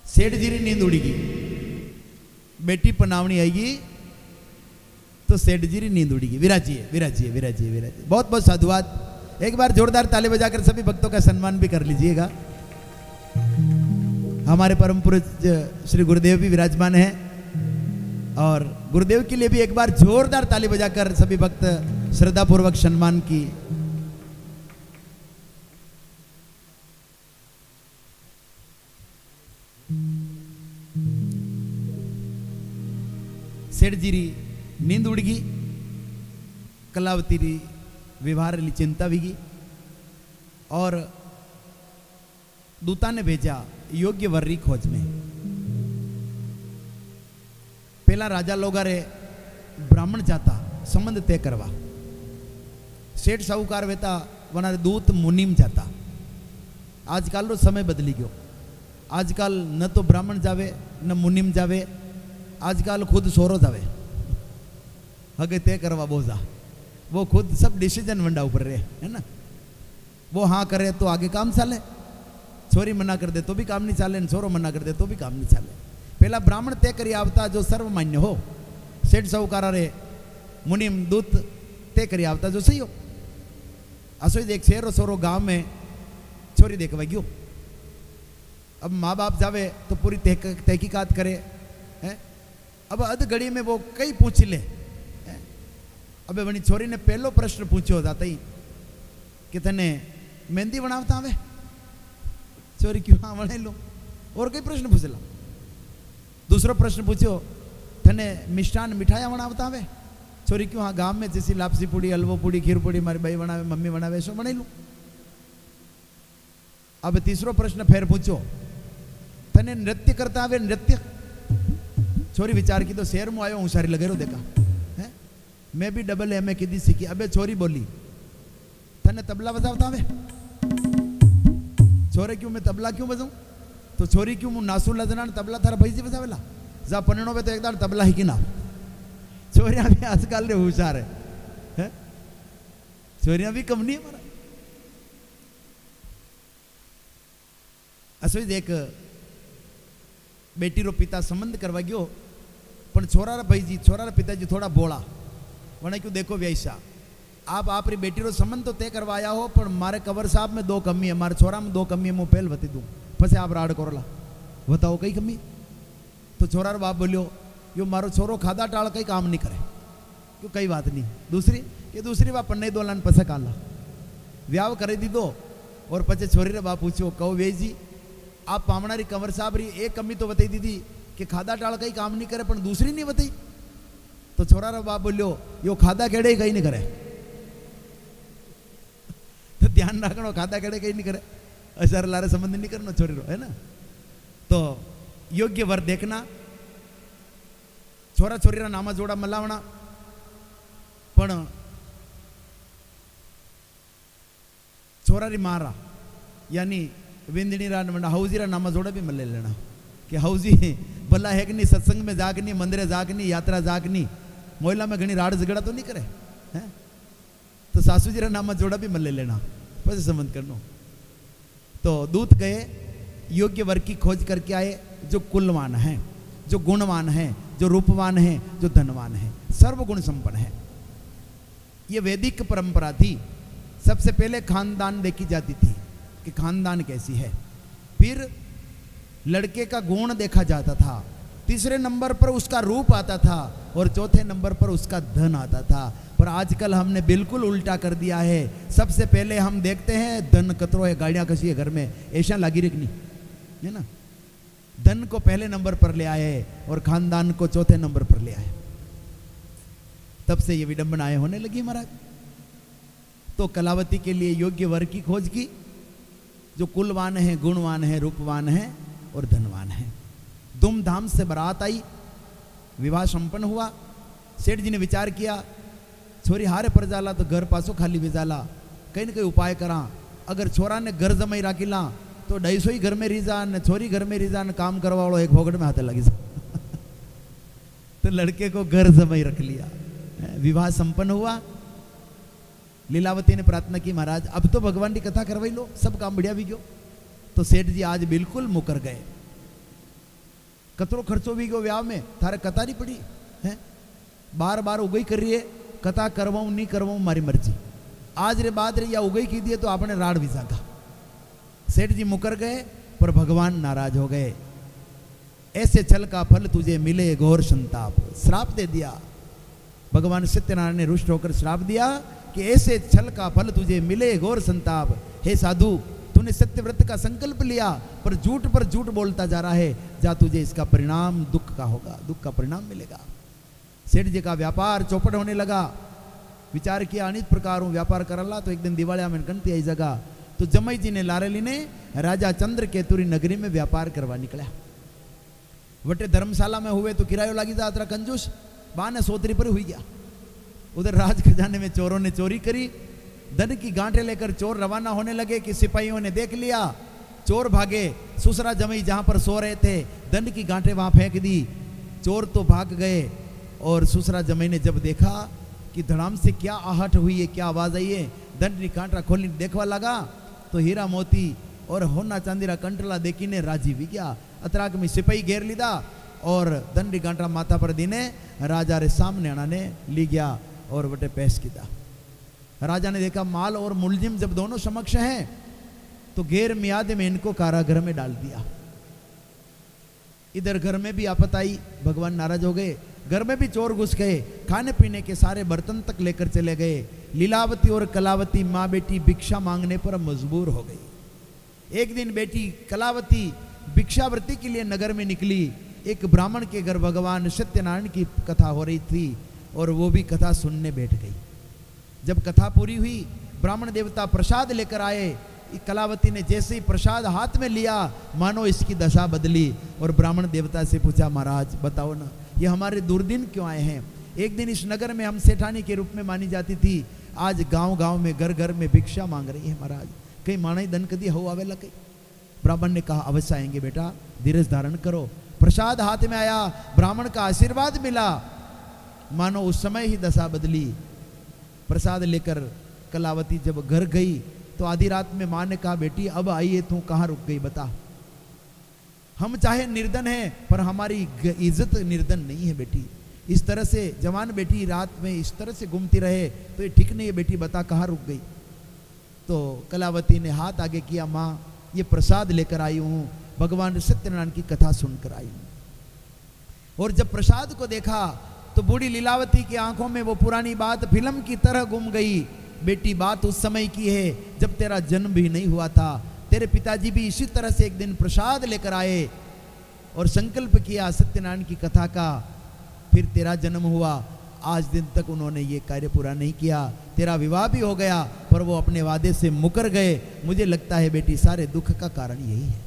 सेठ जी री नींद उड़ी गई, बेटी पनावनी आएगी तो सेठ जी री नींद उड़ी गई। विराजिए विराजिए विराजिए विराजिए। बहुत बहुत साधुवाद। एक बार जोरदार ताली बजाकर सभी भक्तों का सम्मान भी कर लीजिएगा। हमारे परम पुरुष श्री गुरुदेव भी विराजमान हैं और गुरुदेव के लिए भी एक बार जोरदार ताली बजाकर सभी भक्त श्रद्धा पूर्वक सम्मान की। सेठ जी री नींद उड़ गई, कलावती री व्यवहार ली चिंता भी गई और दूता ने भेजा योग्य वर री खोज में। पहला राजा लोगारे ब्राह्मण जाता संबंध तय करवा, सेठ साहूकार वेता वनारे दूत मुनीम जाता। आजकल रो समय बदली गयो, आजकल न तो ब्राह्मण जावे न मुनीम जावे, आजकल खुद सोरो जावे हगे तय करवा बोझा। वो खुद सब डिसीजन वंडा ऊपर रहे है ना। वो हाँ करे तो आगे काम चाले, छोरी मना कर दे तो भी काम नहीं चाले, छोरो मना कर दे तो भी काम नहीं चाले। पहला ब्राह्मण तय करी आवता जो सर्वमान्य हो, सेठ साहूकार रे मुनीम दूत तय करी आवता जो सही हो। असो एक शेरो सोरो गांव में छोरी देखवा गयो। अब माँ बाप जावे तो पूरी तहकीकात करे है। अब अध घड़ी में वो कई पूछ ले। अबे वनी छोरी ने पहलो प्रश्न पूछो जाता ही कि तने मेहंदी बनावता आवे? छोरी क्यों हाँ बना लो। और कई प्रश्न पूछला। दूसरो प्रश्न पूछो तने मिष्ठान मिठाया बनावता आवे? छोरी क्यों हाँ गांव में जैसी लापसी पूड़ी हलवो पूड़ी खीर पूड़ी मारी भाई बनावे मम्मी बनावे सो बना लू। अब तीसरो प्रश्न फिर पूछो तने नृत्य करता आवे? नृत्य? छोरी विचार की तो शहर में आयो हूँ सारी लगे रो देखा है, मैं भी डबल एम ए किदी सीखी। अबे छोरी बोली तने तबला बजावता आवे? छोरे क्यों मैं तबला क्यों बजाऊं? तो छोरी क्यों मु नासू लजना तबला थारा भाई जी बजावेला जा पन्नो पे तो एक दाड़ तबला ही की ना। छोरियां भी आजकल रे होशियार है, छोरियां भी कम नहीं है मारा। असो एक बेटी रो पिता संबंध करवा गयो पण छोरा रा भाई जी छोरा रा पिताजी थोड़ा बोला वने क्यों देखो वैसा आप री बेटी रो संबंध तो तय करवाया हो पण मारे कवर साहब में 2 कमी है, मारे छोरा में 2 कमी है, मैं पहल बता दूं फसे आप राड करोला बताओ कई कमी। तो छोरा रो बाप बोलियो यो मारो छोरो खादा टाल कई काम नहीं करे क्यों कई बात नहीं। दूसरी बात पन्ने दोलान पसे काला व्याव करे दी दो और पचे छोरी रे बाप पूछो कहो वे जी आप पामणारी कंवर साहब री एक कमी तो बताई दीदी कि खादा टाल कई काम नहीं करे पण दूसरी नहीं बताई। तो छोरा रा बाप बोलियो यो खादा केड़े कई नहीं करे। तो ध्यान रखना खादा केड़े कई नहीं करे, असर लारे संबंध नहीं करना छोरी रो है ना। तो योग्य वर देखना, छोरा छोरी रा नामा जोड़ा मलावना पण छोरा री मारा यानी विंदनी रा हाउजी रा नामा जोड़ा भी मले लेना कि हाउजी भला है कि नहीं, सत्संग में जागनी, मंदिर जागनी, यात्रा जागनी, मोहल्ला में घनी राड़ झगड़ा तो नहीं करे है। तो सासू जी रा नामा जोड़ा भी मले लेना पैसे संबंध करनो। तो दूत गए योग्य वर की खोज करके आए जो कुलवान है, जो गुणवान है, जो रूपवान है, जो धनवान है, सर्वगुण संपन्न है। ये वैदिक परंपरा थी। सबसे पहले खानदान देखी जाती थी कि खानदान कैसी है, फिर लड़के का गुण देखा जाता था, तीसरे नंबर पर उसका रूप आता था और चौथे नंबर पर उसका धन आता था। पर आजकल हमने बिल्कुल उल्टा कर दिया है। सबसे पहले हम देखते हैं धन कतरो है, गाड़ियां कसी है घर में, ऐसा लागी रखनी है ना। धन को पहले नंबर पर ले आए और खानदान को चौथे नंबर पर ले आए। तब से ये विडंबनाएं होने लगी महाराज। तो कलावती के लिए योग्य वर की खोज की जो कुलवान है, गुणवान है, रूपवान है और धनवान है। धूमधाम से बारात आई, विवाह संपन्न हुआ। सेठ जी ने विचार किया छोरी हारे पर जाला तो घर पासो खाली भी जाला, कहीं न कहीं उपाय करा। अगर छोरा ने घर जमाई राखी ला तो 250 ही घर में रीजा ने छोरी घर में रीजा ने काम करवा वालों एक भोगड़ में हाथे लगी तो लड़के को घर जमाई रख लिया। विवाह संपन्न हुआ। लीलावती ने प्रार्थना की महाराज अब तो भगवान की कथा करवाई लो, सब काम बढ़िया भी गयो। तो सेठ जी आज बिल्कुल मुकर गए। कतरो खर्चो भी गयो व्याह में, थारे कतारी पड़ी है, बार बार उगई कर रही है, कथा करवाऊं नहीं करवाऊं मारी मर्जी, आज रे बाद रे या उगई की दिए तो आपने राड़ भी जागा। सेठ जी मुकर गए पर भगवान नाराज हो गए। ऐसे छल का फल तुझे मिले घोर संताप, श्राप दे दिया। भगवान सत्यनारायण ने रुष्ट होकर श्राप दिया कि ऐसे छल का फल तुझे मिले घोर संताप। हे साधु, तूने सत्यव्रत का संकल्प लिया पर झूठ बोलता जा रहा है, जा तुझे इसका परिणाम दुख का होगा, दुख का परिणाम मिलेगा। सेठ जी का व्यापार चौपट होने लगा। विचार किया अनेक प्रकार हूँ व्यापार करला, तो एक दिन दिवालिया में गणती आई जगह, तो जमई जी ने लारेली ने राजा चंद्र केतुरी नगरी में व्यापार करवा निकला। वटे धर्मशाला में हुए तो किरायो लागी था, अतरा कंजूस बाने सोतरी पर हुई गया। उधर राज खजाने में चोरों ने चोरी करी, धन की गांठें लेकर चोर रवाना होने लगे कि सिपाहियों ने देख लिया, चोर भागे। सुसरा जमई जहां पर सो रहे थे, धन की गांठें वहां फेंक दी, चोर तो भाग गए। और सुसरा जमई ने जब देखा कि धड़ाम से क्या आहट हुई है, क्या आवाज आई है, धन की गांठा खोली देखवा लगा तो हीरा मोती और होना चांदीरा कंटला देखी ने राजी भी गया। अतराक में सिपाही घेर लीधा और दंडी गांठा माथा पर दीने राजा रे सामने आने ली गया और बटे पेश किया। राजा ने देखा माल और मुलजिम जब दोनों समक्ष हैं तो गैर मियाद में इनको कारागृह में डाल दिया। इधर घर में भी आफत आई, भगवान नाराज हो गए, घर में भी चोर घुस गए, खाने पीने के सारे बर्तन तक लेकर चले गए। लीलावती और कलावती माँ बेटी भिक्षा मांगने पर मजबूर हो गई। एक दिन बेटी कलावती भिक्षावृत्ति के लिए नगर में निकली। एक ब्राह्मण के घर भगवान सत्यनारायण की कथा हो रही थी और वो भी कथा सुनने बैठ गई। जब कथा पूरी हुई, ब्राह्मण देवता प्रसाद लेकर आए। कलावती ने जैसे ही प्रसाद हाथ में लिया, मानो इसकी दशा बदली और ब्राह्मण देवता से पूछा, महाराज बताओ ना, ये हमारे दुर्दिन क्यों आए हैं? एक दिन इस नगर में हम सेठानी के रूप में मानी जाती थी, आज गांव गांव में घर घर में भिक्षा मांग रही है महाराज, कहीं माना ही दन कदी हो आवेला कहीं। ब्राह्मण ने कहा अवश्य आएंगे बेटा, धीरज धारण करो। प्रसाद हाथ में आया, ब्राह्मण का आशीर्वाद मिला, मानो उस समय ही दशा बदली। प्रसाद लेकर कलावती जब घर गई तो आधी रात में माँ ने कहा, बेटी अब आई है तू कहाँ रुक गई बता। हम चाहे निर्धन हैं पर हमारी इज्जत निर्धन नहीं है बेटी। इस तरह से जवान बेटी रात में इस तरह से घूमती रहे तो ये ठीक नहीं है बेटी, बता कहाँ रुक गई। तो कलावती ने हाथ आगे किया, माँ ये प्रसाद लेकर आई हूँ, भगवान सत्यनारायण की कथा सुनकर आई हूँ। और जब प्रसाद को देखा तो बूढ़ी लीलावती की आंखों में वो पुरानी बात फिल्म की तरह गुम गई। बेटी बात उस समय की है जब तेरा जन्म भी नहीं हुआ था, तेरे पिताजी भी इसी तरह से एक दिन प्रसाद लेकर आए और संकल्प किया सत्यनारायण की कथा का, फिर तेरा जन्म हुआ। आज दिन तक उन्होंने ये कार्य पूरा नहीं किया, तेरा विवाह भी हो गया पर वो अपने वादे से मुकर गए। मुझे लगता है बेटी सारे दुख का कारण यही है।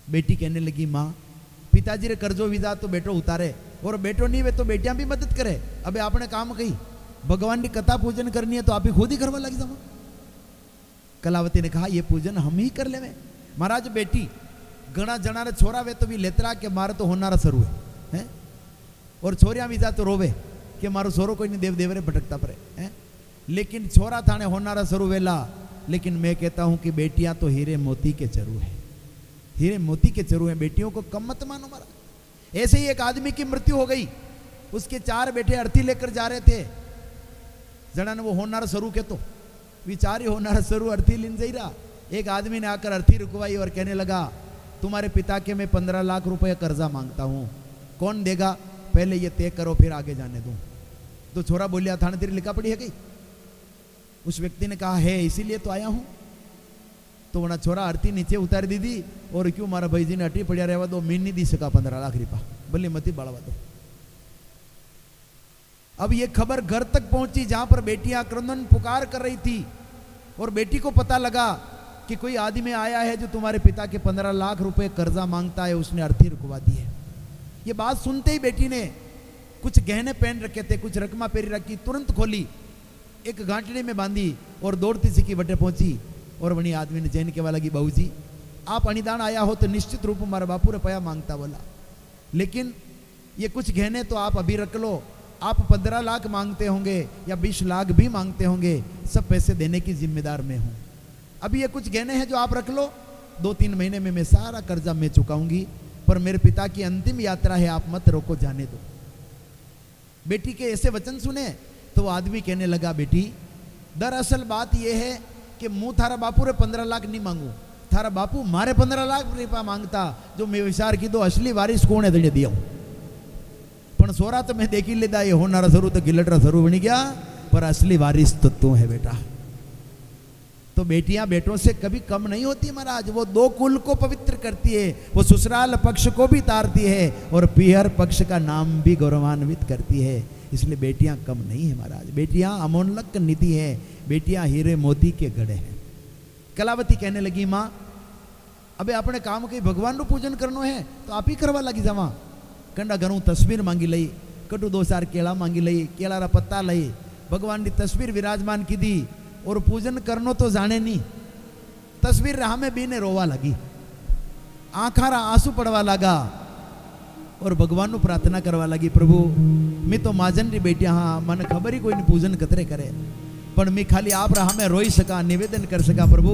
बेटी कहने लगी, माँ पिताजी रे कर्जो विदा तो बेटो उतारे और बेटो नहीं वे तो बेटियां भी मदद करे। अबे आपने काम कही, भगवान की कथा पूजन करनी है तो आप ही खुद ही करवा लगी जाओ। कलावती ने कहा ये पूजन हम ही कर लेवे। महाराज बेटी घना जनारे छोरा वे तो भी लेतरा के मारे तो होनारा सरू है और छोरिया भी जा तो रोवे कि मारो छोरो कोई नहीं देव देवरे भटकता पड़े है। लेकिन छोरा थाने होनारा सरू वेला। लेकिन मैं कहता हूं कि बेटियां तो हीरे मोती के चरू है, हीरे मोती के चरू है, बेटियों को कम मत मानो। मारा ऐसे ही एक आदमी की मृत्यु हो गई, उसके 4 बेटे अर्थी लेकर जा रहे थे। जना ने वो होनारा सरू के तो विचारी होनारा सरू अर्थी लिन जा रहा। एक आदमी ने आकर अर्थी रुकवाई और कहने लगा, तुम्हारे पिता के मैं 15 लाख रुपए कर्जा मांगता हूं, कौन देगा? पहले ये तय करो फिर आगे जाने दूं। तो छोरा बोलिया, थाने तेरी लिखा पड़ी है गई? उस व्यक्ति ने कहा है, इसीलिए तो आया हूं। तो वना छोरा अर्थी नीचे उतार दी थी और क्यों मारा भाई जी ने अटी पड़िया रहवा दो, मीन नहीं दी सका 15 लाख रुपया, भले मती बढ़वा दो। अब ये खबर घर तक पहुंची जहां पर बेटियां क्रंदन पुकार कर रही थी और बेटी को पता लगा कि कोई आदमी आया है जो तुम्हारे पिता के 15 लाख रुपए कर्जा मांगता है, उसने अर्थी रुकवा दी है। ये बात सुनते ही बेटी ने कुछ गहने पहन रखे थे, कुछ रकमा पेरी रखी, तुरंत खोली, एक गांठड़ी में बांधी और दौड़ती सी की बटे पहुंची। और वही आदमी ने जैन कहवा लगी, बहू जी आप अनिदान आया हो तो निश्चित रूप हमारा बापू रुपया मांगता बोला, लेकिन ये कुछ गहने तो आप अभी रख लो। आप 15 लाख मांगते होंगे या 20 लाख भी मांगते होंगे, सब पैसे देने की जिम्मेदार मैं हूं। अभी ये कुछ गहने हैं जो आप रख लो, 2-3 महीने में मैं सारा कर्जा मैं चुकाऊंगी। पर मेरे पिता की अंतिम यात्रा है, आप मत रोको, जाने दो। बेटी के ऐसे वचन सुने तो वो आदमी कहने लगा, बेटी दरअसल बात यह है कि मुँह थारा बापू रे 15 लाख नहीं मांगू, थारा बापू मारे 15 लाख रुपया मांगता, जो मैं विचार की दो असली वारिस कौन है तने दिया। पण सोरा तो मैं देखी लेदा, ये होनारा जरूर तो गिलटरा जरूर बनी गया, पर असली वारिस तो तू है बेटा। तो बेटियां बेटों से कभी कम नहीं होती महाराज, वो दो कुल को पवित्र करती है, वो ससुराल पक्ष को भी तारती है और पीहर पक्ष का नाम भी गौरवान्वित करती है। इसलिए बेटियां कम नहीं है महाराज, बेटियां अमोलक निधि है, बेटियां हीरे मोती के गढ़े हैं। कलावती कहने लगी, माँ अबे अपने काम के भगवान नु पूजन करनो है तो आप ही करवा लगी जावा। कंडा घणू तस्वीर मांगी लई, कटू 2-4 केला मांगी लई, केला रा पत्ता लई, भगवान की तस्वीर विराजमान की दी और पूजन करनो तो जाने नहीं। तस्वीर राह में बीने रोवा लगी, आंखारा आंसू पड़वा लगा और भगवान नु प्रार्थना करवा लगी, प्रभु मैं तो माजन री बेटिया, हाँ मन खबर ही कोई नहीं पूजन कतरे करे, पर मैं खाली आप राह में रोई सका, निवेदन कर सका प्रभु,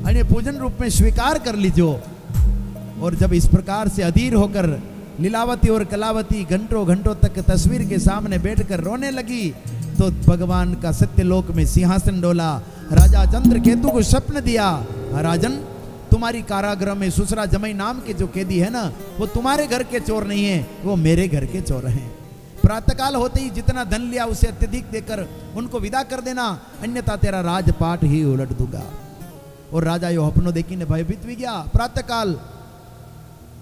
अन्य पूजन रूप में स्वीकार कर लीजो। और जब इस प्रकार से अधीर होकर लीलावती और कलावती घंटों घंटों तक तस्वीर के सामने बैठकर रोने लगी, तो भगवान का सत्यलोक में सिंहासन डोला। राजा चंद्रकेतु को स्वप्न दिया, राजन तुम्हारी कारागृह में सुसरा जमई नाम के जो कैदी है ना, वो तुम्हारे घर के चोर नहीं है, वो मेरे घर के चोर हैं। प्रातःकाल होते ही जितना धन लिया उसे अत्यधिक देकर उनको विदा कर देना, अन्यथा तेरा राजपाट ही उलट दूंगा। और राजा यो अपनो देखी ने भयभीत भी गया। प्रातःकाल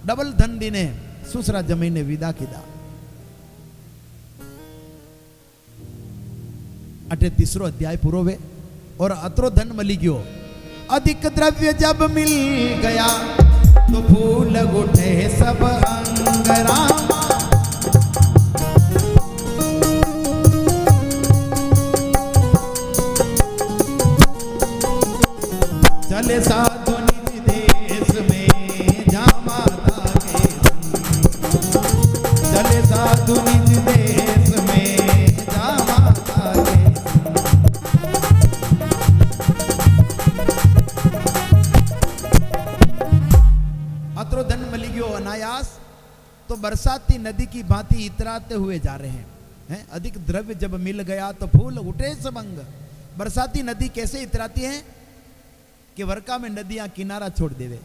डबल धन दीने सुसरा जमई ने विदा किया। अटे तीसरो अध्याय पूरो वे और अतरो धन मली गयो। अधिक द्रव्य जब मिल गया तो फूल उठे सब अंगरामा, चले साधु निज देश में जा माता के संग, चले साधु निज देश में जा माता के संग। अत्रो धन मिल गयो अनायास, तो बरसाती नदी की भांति इतराते हुए जा रहे हैं। अधिक द्रव्य जब मिल गया तो फूल उठे सब अंग। बरसाती नदी कैसे इतराती है कि वर्षा में नदियां किनारा छोड़ देवे।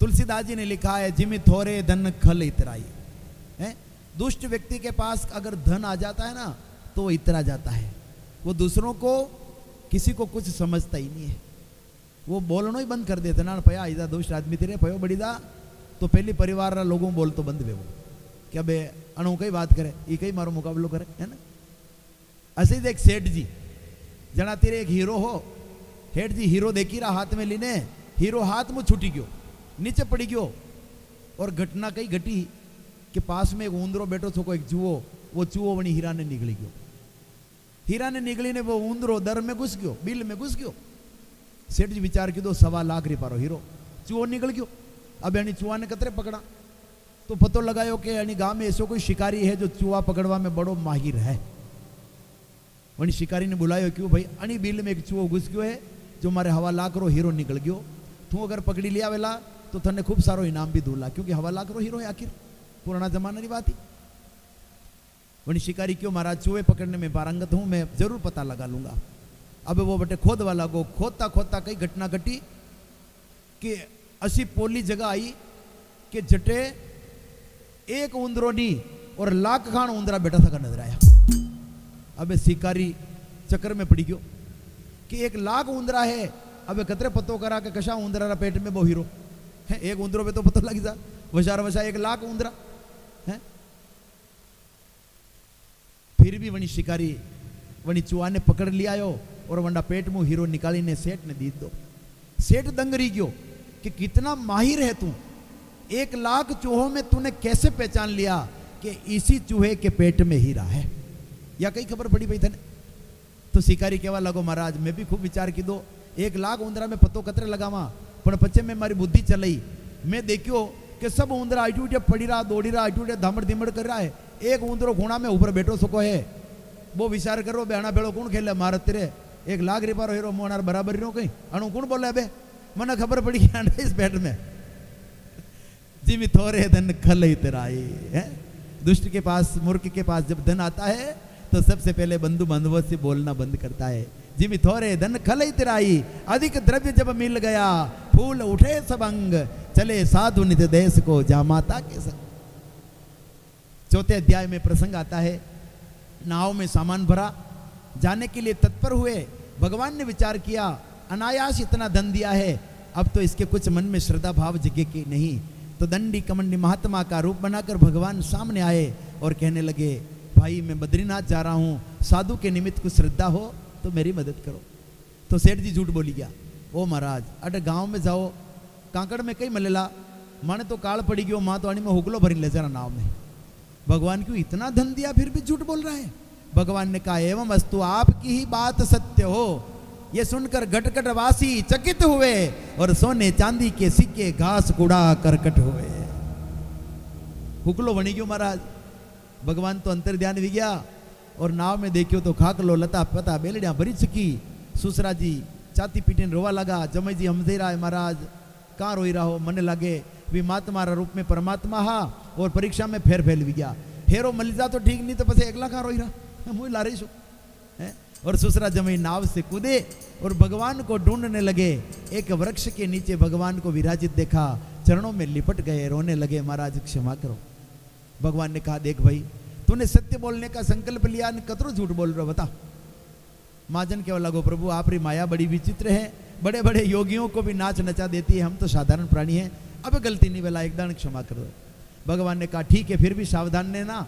तुलसीदास जी ने लिखा है, जिमि थोरे धन खल इतराई है। दुष्ट व्यक्ति के पास अगर धन आ जाता है ना तो वो इतरा जाता है, वो दूसरों को किसी को कुछ समझता ही नहीं है, वो बोलना ही बंद कर देता ना। पया इधर दुष्ट आदमी तेरे पयो बड़ी दा, तो पहली परिवार रा लोगों बोल तो बंद वे वो क्या बे अणु कई बात करे, ये कई मारो मुकाबलो करे, है ना। ऐसे ही देख सेठ जी जना तेरे एक हीरो हो, हेठ जी हीरो देखी रहा हाथ में लीने, हीरो हाथ में छूटी गयो, नीचे पड़ी गयो। और घटना कई घटी कि पास में एक ऊंदरो बैठो थो, एक चूहो, वो चूहो वनी हीरा ने निकली गयो। हीरा ने निकली ने वो ऊंदरो दर में घुस गयो, बिल में घुस गयो। सेठ जी विचार की दो 1.25 लाख रुपया हीरो, चूहो निकल गयो। अब यानी चूहा ने कतरे पकड़ा, तो पतो लगायो कि यानी गांव में ऐसो कोई शिकारी है जो चूहा पकड़वा में बड़ो माहिर है। वनी शिकारी ने बुलायो, क्यों भाई अणी बिल में एक चूहो घुस गयो है जो मारे 1.25 लाख रो हीरो निकल गयो, तू अगर पकड़ी लिया वेला तो थने खूब सारो इनाम भी दूला, क्योंकि 1.25 लाख रो हीरो है आखिर, पुराना जमाना की बात ही। वनी शिकारी क्यों, महाराज चूहे पकड़ने में पारंगत हूं, मैं जरूर पता लगा लूंगा। अब वो बटे खोद वाला को खोदता खोदता कई घटना घटी कि असी पोली जगह आई कि जटे एक उंदरो नी और लाख खान उंदरा बैठा था नजर आया। अब शिकारी चक्कर में पड़ी गयो कि 1 लाख उंदरा है, अब कतरे पतो करा के कशा उंदरा पेट में वो हीरो है, एक उंदरो पे तो पतो लगी जा वशार वशा 1 लाख उंदरा है। फिर भी वनी शिकारी वनी चूहा ने पकड़ लिया और वंडा पेट में हीरो निकाली ने सेठ ने दी दो। सेठ दंग रही गयो कि कितना माहिर है तू, 1 लाख चूहों में तूने कैसे पहचान लिया कि इसी चूहे के पेट में हीरा है, या कई खबर पड़ी भाई थने। तो शिकारी कहवा लगो, महाराज मैं भी खूब विचार की दो, 1 लाख उंदरा में पतो कतरे लगावा, पर पचे में मारी बुद्धि चलई, मैं देखियो कि सब उंदरा आइटू उठे पड़ी रहा, दौड़ी रहा, आइटू उठे धामड़ धीमड़ कर रहा है, एक उंदरो घोड़ा में ऊपर बैठो सको है। वो विचार करो बेहना भेड़ो कौन खेले मार तेरे 1 लाख रुपया हीरो मोनार बराबर रो कहीं अणु कौन बोले बे, मने खबर पड़ी गया इस पेट में। जिम थोड़े धन खल इतराए है। दुष्ट के पास, मूर्ख के पास जब धन आता है तो सबसे पहले बंधु बांधवों से बोलना बंद करता है। जिम थोड़े धन खल इतराई, अधिक द्रव्य जब मिल गया फूल उठे सब अंग, चले साधु नित देश को जा माता के संग। चौथे अध्याय में प्रसंग आता है, नाव में सामान भरा, जाने के लिए तत्पर हुए। भगवान ने विचार किया, अनायास इतना धन दिया है, अब तो इसके कुछ मन में श्रद्धा भाव जगे कि नहीं। तो दंडी कमंडी महात्मा का रूप बनाकर भगवान सामने आए और कहने लगे, भाई मैं बद्रीनाथ जा रहा हूँ, साधु के निमित्त कुछ श्रद्धा हो तो मेरी मदद करो। तो सेठ जी झूठ बोली गया, ओ महाराज अटे गाँव में जाओ, कांकड़ में कई मलेला, माने तो काल पड़ी गयो, माँ तो अणी में हुगलो भरी ले जरा नाव में। भगवान क्यों इतना धन दिया फिर भी झूठ बोल रहा है। भगवान ने कहा, एवं अस्तु आपकी ही बात सत्य हो। ये सुनकर घटकट वासी चकित हुए और सोने चांदी के सिक्के घास कूड़ा करकट हुए। हुकलो बनी क्यों महाराज। भगवान तो अंतर ध्यान भी गया और नाव में देखियो तो खाकलो लता पता बेलड़िया भरी चुकी। सुसरा जी छाती पीटीने रोवा लगा, जमाई जी हम दे रहा है महाराज, कहाँ रोई रहा हो, मने लगे भी माँ तुम्हारा रूप में परमात्मा हा और परीक्षा में फेर फैल भी गया। हेरो मल जा तो ठीक नहीं तो पसे अगला कहाँ रोई रहा, मुझे ला रही सु है। और सुसरा जमाई नाव से कूदे और भगवान को ढूंढने लगे। एक वृक्ष के नीचे भगवान को विराजित देखा, चरणों में लिपट गए, रोने लगे, महाराज क्षमा करो। भगवान ने कहा, देख भाई तूने सत्य बोलने का संकल्प लिया, कतरो झूठ बोल रहा बता। महाजन केवल लगो, प्रभु आप री माया बड़ी विचित्र है, बड़े बड़े योगियों को भी नाच नचा देती है, हम तो साधारण प्राणी हैं, अब गलती नहीं बेला, एकदम क्षमा कर दो। भगवान ने कहा ठीक है, फिर भी सावधान रहना।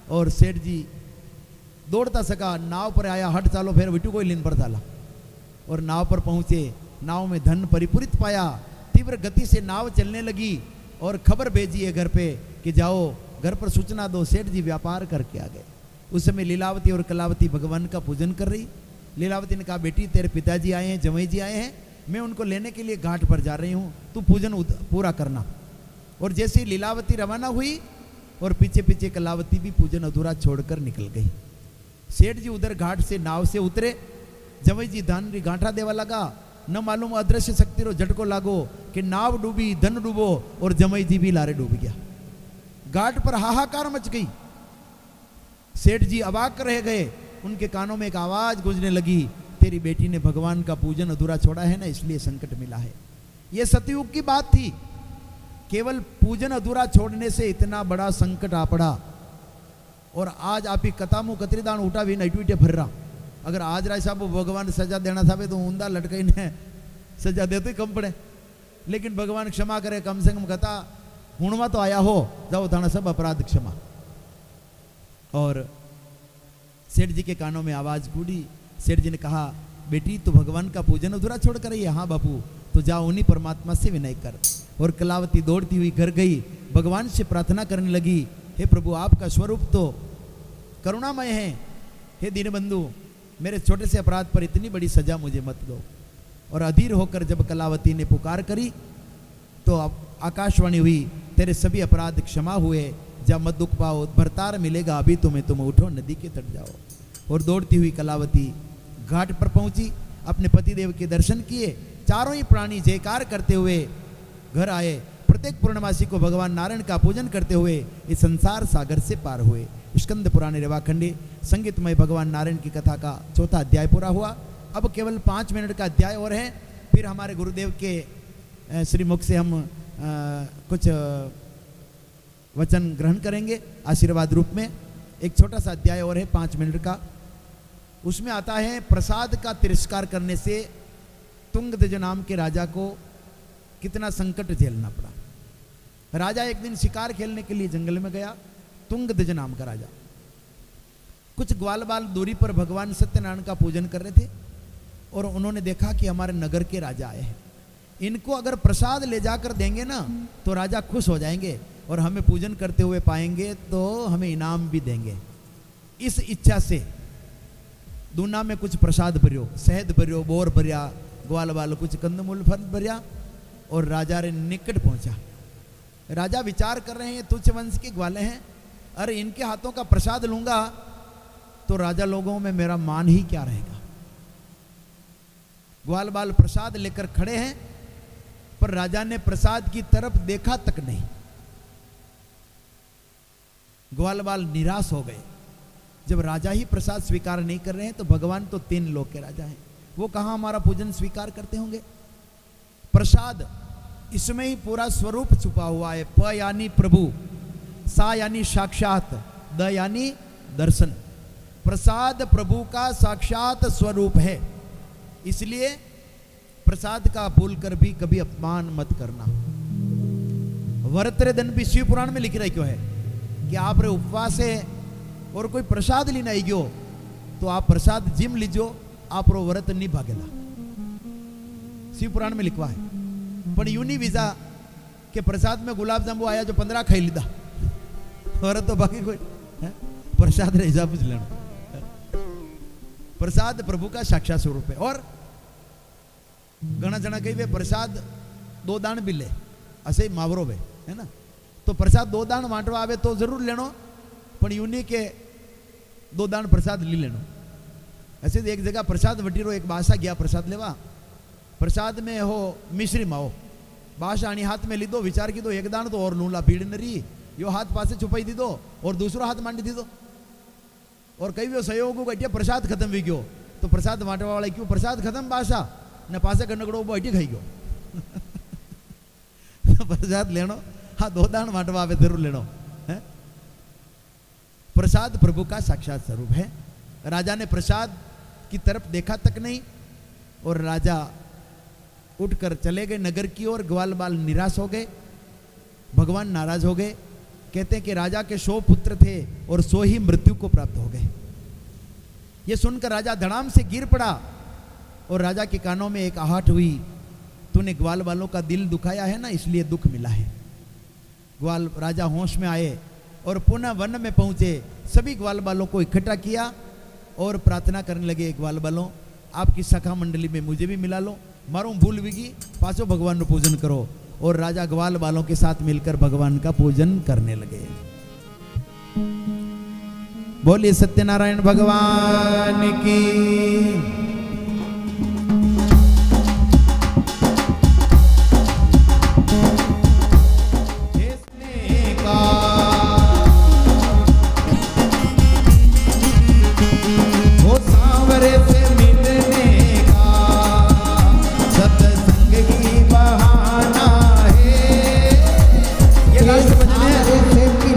और सेठ जी दौड़ता सका, नाव पर आया, हट चालो, फिर विटू को लीन पर डाला और नाव पर पहुंचे। नाव में धन परिपूरित पाया, तीव्र गति से नाव चलने लगी और खबर भेजी है घर पे कि जाओ घर पर सूचना दो, सेठ जी व्यापार करके आ गए। उस समय लीलावती और कलावती भगवान का पूजन कर रही। लीलावती ने कहा, बेटी तेरे पिताजी आए हैं, जमाई जी आए हैं, मैं उनको लेने के लिए घाट पर जा रही हूँ, तू पूजन पूरा करना। और जैसे ही लीलावती रवाना हुई और पीछे पीछे कलावती भी पूजन अधूरा छोड़कर निकल गई। सेठ जी उधर घाट से नाव से उतरे, जमाई जी धान री गांठा देवा लगा, न मालूम अदृश्य शक्ति रो झटको लागो कि नाव डूबी, धन डूबो और जमाई जी भी लारे डूब गया। घाट पर हाहाकार मच गई। सेठ जी अवाक रह गए, उनके कानों में एक आवाज गूंजने लगी, तेरी बेटी ने भगवान का पूजन अधूरा छोड़ा है ना, इसलिए संकट मिला है। यह सतयुग की बात थी, केवल पूजन अधूरा छोड़ने से इतना बड़ा संकट आ पड़ा। और आज आप ही कतामू कतरीदान उठा भी नईटूटे भर रहा। अगर आज राय साहब भगवान सजा देना था तो ऊंदा लटकाई ने सजा देते ही कम पड़े, लेकिन भगवान क्षमा करे, कम से कम कथा हुणमा तो आया हो, जाओ थाना सब अपराध क्षमा। और सेठ जी के कानों में आवाज गूंजी। सेठ जी ने कहा, बेटी तो भगवान का पूजन अधूरा छोड़ कर रही है। हाँ बापू, तो जाओ उन्हीं परमात्मा से विनय कर। और कलावती दौड़ती हुई घर गई, भगवान से प्रार्थना करने लगी, हे प्रभु आपका स्वरूप तो करुणामय है, हे दीनबंधु मेरे छोटे से अपराध पर इतनी बड़ी सजा मुझे मत दो। और अधीर होकर जब कलावती ने पुकार करी तो आकाशवाणी हुई, तेरे सभी अपराध क्षमा हुए, जा मत दुख पाओ, भरतार मिलेगा अभी तुम्हें, तुम उठो नदी के तट जाओ। और दौड़ती हुई कलावती घाट पर पहुंची, अपने पतिदेव के दर्शन किए, चारों ही प्राणी जयकार करते हुए घर आए। प्रत्येक पूर्णमासी को भगवान नारायण का पूजन करते हुए इस संसार सागर से पार हुए। स्कंद पुराण रेवाखंडी संगीतमय भगवान नारायण की कथा का चौथा अध्याय पूरा हुआ। अब केवल 5 मिनट का अध्याय और है, फिर हमारे गुरुदेव के श्रीमुख से हम कुछ वचन ग्रहण करेंगे आशीर्वाद रूप में। एक छोटा सा अध्याय और है 5 मिनट का, उसमें आता है प्रसाद का तिरस्कार करने से तुंगध्वज नाम के राजा को कितना संकट झेलना पड़ा। राजा एक दिन शिकार खेलने के लिए जंगल में गया, तुंगध्वज नाम का राजा। कुछ ग्वाल बाल दूरी पर भगवान सत्यनारायण का पूजन कर रहे थे और उन्होंने देखा कि हमारे नगर के राजा आए हैं, इनको अगर प्रसाद ले जाकर देंगे ना तो राजा खुश हो जाएंगे और हमें पूजन करते हुए पाएंगे तो हमें इनाम भी देंगे। इस इच्छा से दूना में कुछ प्रसाद भरियो, शहद भरियो, बोर भरिया, ग्वाल बाल कुछ कंदमूल फल भरिया और राजा रे निकट पहुंचा। राजा विचार कर रहे हैं तुच्छ वंश के ग्वाले हैं, अरे इनके हाथों का प्रसाद लूंगा तो राजा लोगों में मेरा मान ही क्या रहेगा। ग्वाल बाल प्रसाद लेकर खड़े हैं पर राजा ने प्रसाद की तरफ देखा तक नहीं। ग्वाल बाल निराश हो गए। जब राजा ही प्रसाद स्वीकार नहीं कर रहे हैं तो भगवान तो 3 लोक के राजा हैं, वो कहां हमारा पूजन स्वीकार करते होंगे। प्रसाद, इसमें ही पूरा स्वरूप छुपा हुआ है। प यानी प्रभु, सा यानी साक्षात, द यानी दर्शन। प्रसाद प्रभु का साक्षात स्वरूप है, इसलिए प्रसाद का भूल कर भी कभी अपमान मत करना। वर्तरे दिन भी शिव पुराण में लिख रहा क्यों है कि आप रे उपवास है और कोई प्रसाद लेना आई गयो तो आप प्रसाद जिम लीजो, आप रो व्रत नहीं भागेला, शिव पुराण में लिखवा है। पर यूं नहीं वीजा के प्रसाद में गुलाब जामुन आया जो 15 खाई लीधा, व्रत तो बाकी कोई है? प्रसाद रे हिसाब से लेना। प्रसाद प्रभु का साक्षात स्वरूप है। और घना जना कही वे प्रसाद 2 दान भी ले, ऐसे ही मावरो वे है ना, तो प्रसाद 2 दान बांटवा आवे तो जरूर लेनो, पर यूं नहीं के 2 दान प्रसाद ली लेनो। ऐसे एक जगह प्रसाद वटीरो एक बासा गया प्रसाद लेवा, प्रसाद में हो मिश्री माओ, बासा आनी हाथ में लीधो, विचार की दो एक दान तो और लूला भीड़ न रही, यो हाथ पासे छुपाई दी दो और दूसरो हाथ मांडी दी दो। और कई वो सहयोग को प्रसाद खत्म भी गयो, तो प्रसाद बांटवा वाला क्यों प्रसाद खत्म बासा ने पासे कनकड़ो वो अटी खाई गयो। प्रसाद लेनो, हाँ 2 दान बांटवा आवे जरूर लेनो है। प्रसाद प्रभु का साक्षात स्वरूप है। राजा ने प्रसाद की तरफ देखा तक नहीं और राजा उठकर चले गए नगर की ओर। ग्वाल बाल निराश हो गए, भगवान नाराज हो गए। कहते हैं कि राजा के 100 पुत्र थे और 100 ही मृत्यु को प्राप्त हो गए। ये सुनकर राजा धड़ाम से गिर पड़ा और राजा के कानों में एक आहट हुई, तूने ग्वाल बालों का दिल दुखाया है ना, इसलिए दुख मिला है। ग्वाल राजा होश में आए और पुनः वन में पहुंचे, सभी ग्वाल बालों को इकट्ठा किया और प्रार्थना करने लगे, ग्वाल बालों आपकी सखा मंडली में मुझे भी मिला लो, मारूं भूल विगी पासो भगवान को पूजन करो। और राजा ग्वाल बालों के साथ मिलकर भगवान का पूजन करने लगे। बोलिए सत्यनारायण भगवान की।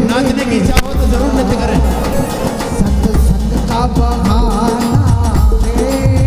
नाचने की इच्छा हो तो जरूर नृत्य करें। सत्संग का बहाना है।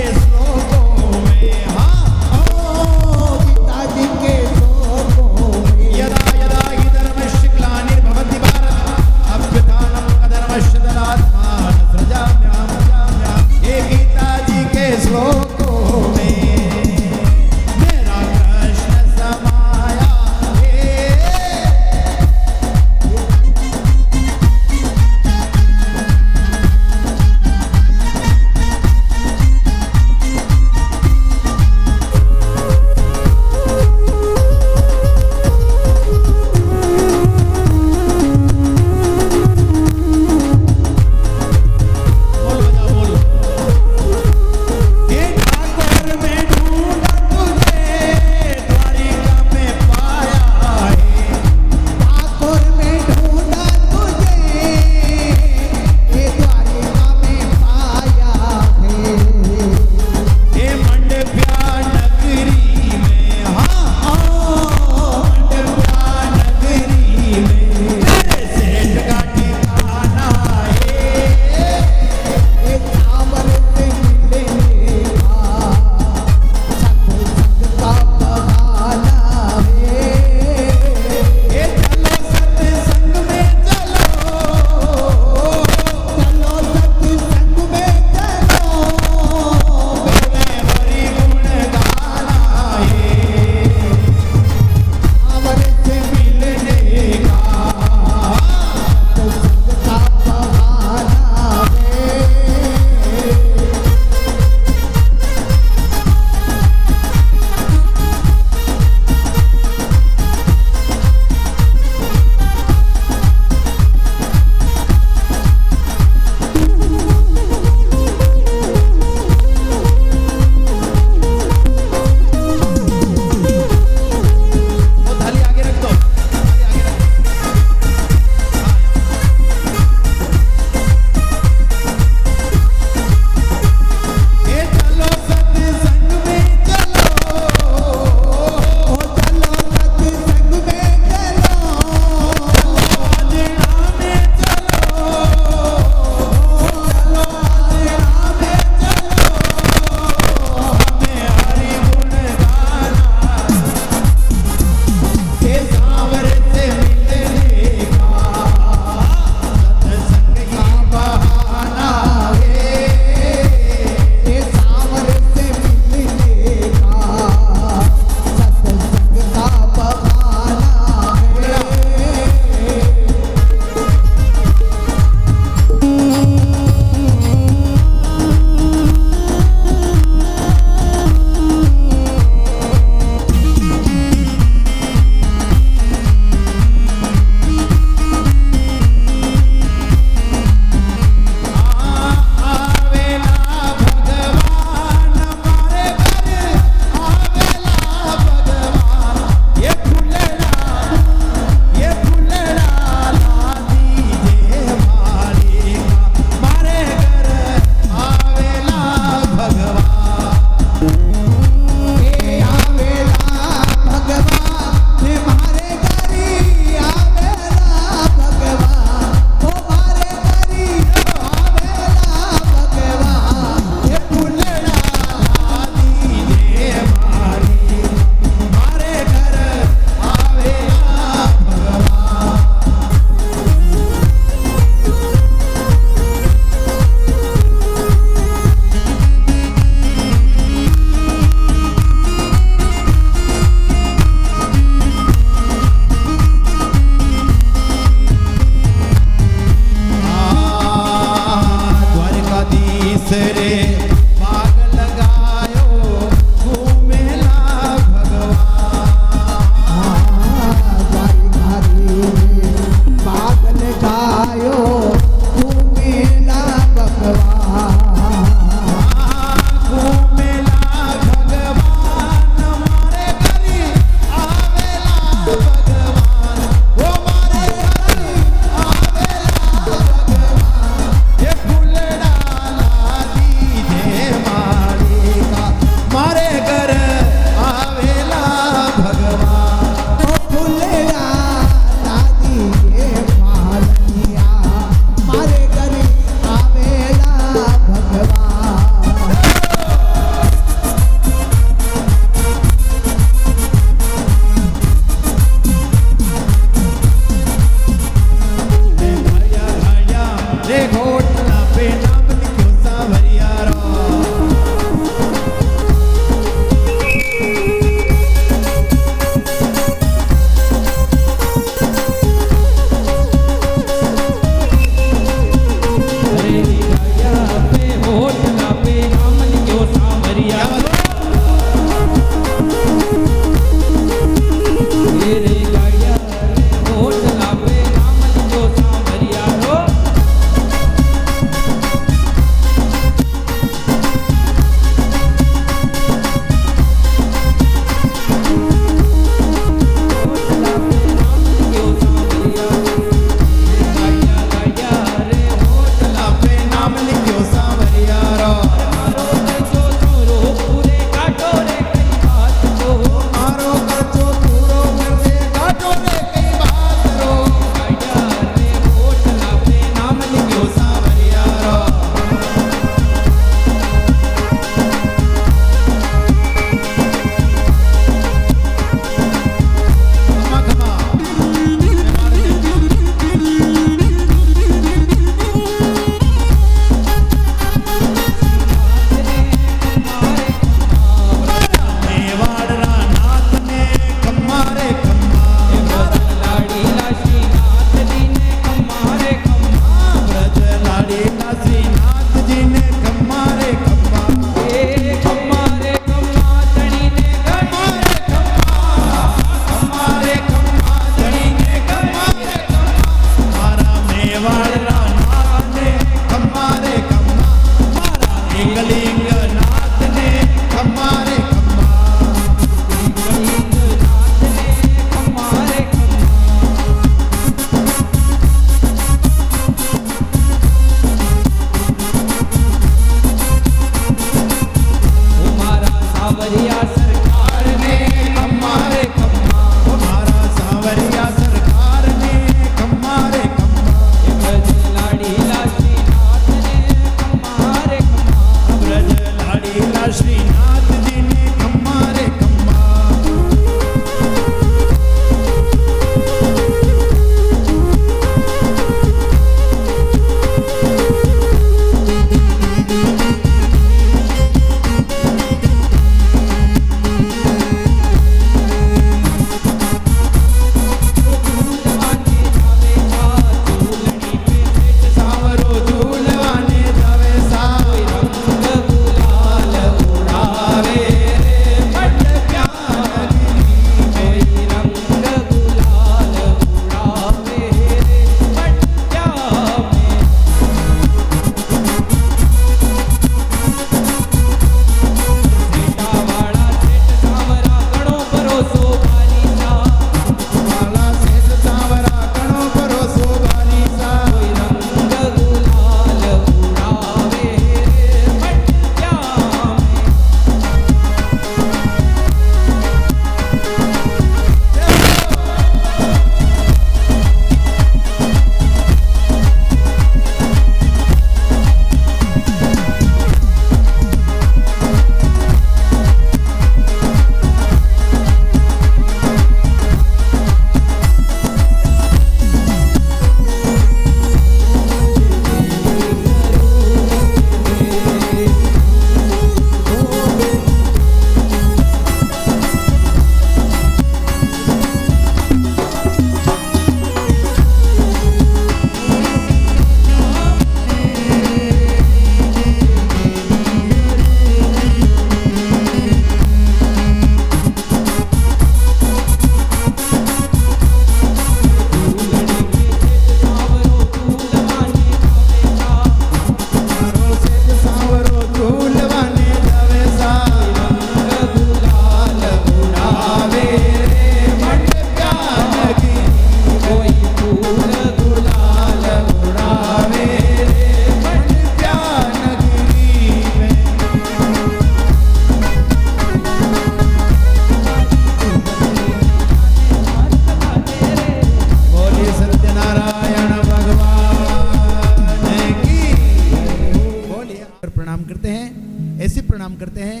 प्रणाम करते हैं। ऐसे प्रणाम करते हैं।